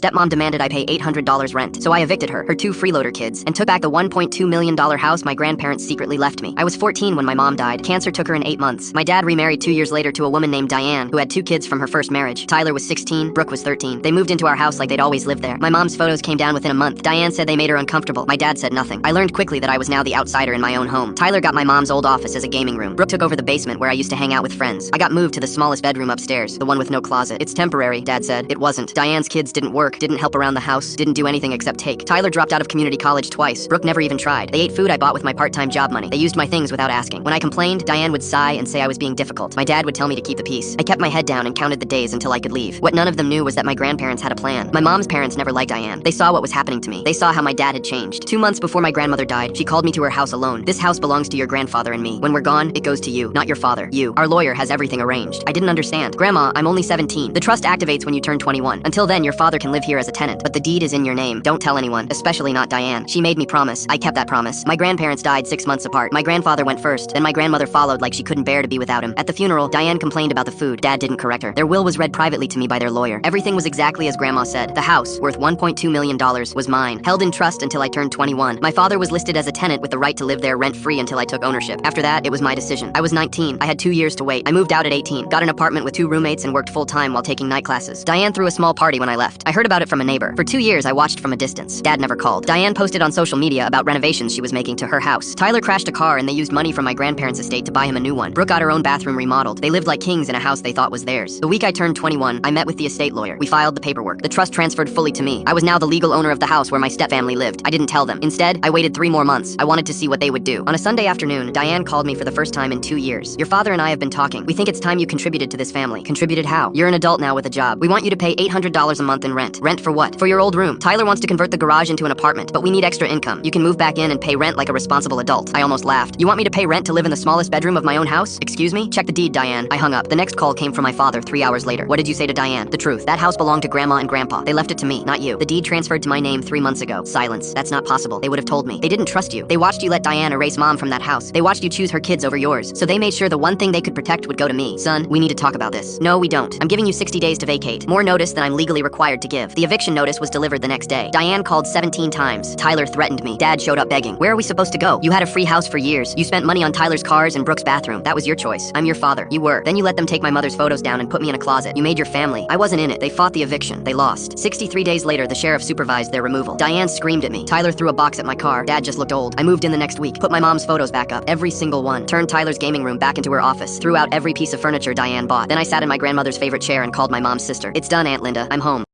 Stepmom demanded I pay $800 rent, so I evicted her, her two freeloader kids, and took back the $1.2 million house my grandparents secretly left me. I was 14 when my mom died. Cancer took her in 8 months. My dad remarried 2 years later to a woman named Diane, who had 2 kids from her first marriage. Tyler was 16, Brooke was 13. They moved into our house like they'd always lived there. My mom's photos came down within a month. Diane said they made her uncomfortable. My dad said nothing. I learned quickly that I was now the outsider in my own home. Tyler got my mom's old office as a gaming room. Brooke took over the basement where I used to hang out with friends. I got moved to the smallest bedroom upstairs, the one with no closet. It's temporary, Dad said. It wasn't. Diane's kids didn't work, didn't help around the house, didn't do anything except take. Tyler dropped out of community college twice. Brooke never even tried. They ate food I bought with my part-time job money. They used my things without asking. When I complained, Diane would sigh and say I was being difficult. My dad would tell me to keep the peace. I kept my head down and counted the days until I could leave. What none of them knew was that my grandparents had a plan. My mom's parents never liked Diane. They saw what was happening to me. They saw how my dad had changed. 2 months before my grandmother died, she called me to her house alone. This house belongs to your grandfather and me. When we're gone, it goes to you, not your father. You. Our lawyer has everything arranged. I didn't understand. Grandma, I'm only 17. The trust activates when you turn 21. Until then, your father can live here as a tenant, but the deed is in your name. Don't tell anyone, especially not Diane. She made me promise. I kept that promise. My grandparents died 6 months apart. My grandfather went first, then my grandmother followed like she couldn't bear to be without him. At the funeral, Diane complained about the food. Dad didn't correct her. Their will was read privately to me by their lawyer. Everything was exactly as Grandma said. The house, worth $1.2 million, was mine, held in trust until I turned 21. My father was listed as a tenant with the right to live there rent-free until I took ownership. After that, it was my decision. I was 19. I had 2 years to wait. I moved out at 18, got an apartment with 2 roommates and worked full-time while taking night classes. Diane threw a small party when I left. I heard about it from a neighbor. For 2 years, I watched from a distance. Dad never called. Diane posted on social media about renovations she was making to her house. Tyler crashed a car and they used money from my grandparents' estate to buy him a new one. Brooke got her own bathroom remodeled. They lived like kings in a house they thought was theirs. The week I turned 21, I met with the estate lawyer. We filed the paperwork. The trust transferred fully to me. I was now the legal owner of the house where my stepfamily lived. I didn't tell them. Instead, I waited 3 more months. I wanted to see what they would do. On a Sunday afternoon, Diane called me for the first time in 2 years. Your father and I have been talking. We think it's time you contributed to this family. Contributed how? You're an adult now with a job. We want you to pay $800 a month in rent. Rent for what? For your old room. Tyler wants to convert the garage into an apartment, but we need extra income. You can move back in and pay rent like a responsible adult. I almost laughed. You want me to pay rent to live in the smallest bedroom of my own house? Excuse me? Check the deed, Diane. I hung up. The next call came from my father 3 hours later. What did you say to Diane? The truth. That house belonged to Grandma and Grandpa. They left it to me, not you. The deed transferred to my name 3 months ago. Silence. That's not possible. They would have told me. They didn't trust you. They watched you let Diane erase Mom from that house. They watched you choose her kids over yours. So they made sure the one thing they could protect would go to me. Son, we need to talk about this. No, we don't. I'm giving you 60 days to vacate. More notice than I'm legally required to give. The eviction notice was delivered the next day. Diane called 17 times. Tyler threatened me. Dad showed up begging. Where are we supposed to go? You had a free house for years. You spent money on Tyler's cars and Brooke's bathroom. That was your choice. I'm your father. You were. Then you let them take my mother's photos down and put me in a closet. You made your family. I wasn't in it. They fought the eviction. They lost. 63 days later, the sheriff supervised their removal. Diane screamed at me. Tyler threw a box at my car. Dad just looked old. I moved in the next week. Put my mom's photos back up. Every single one. Turned Tyler's gaming room back into her office. Threw out every piece of furniture Diane bought. Then I sat in my grandmother's favorite chair and called my mom's sister. It's done, Aunt Linda. I'm home.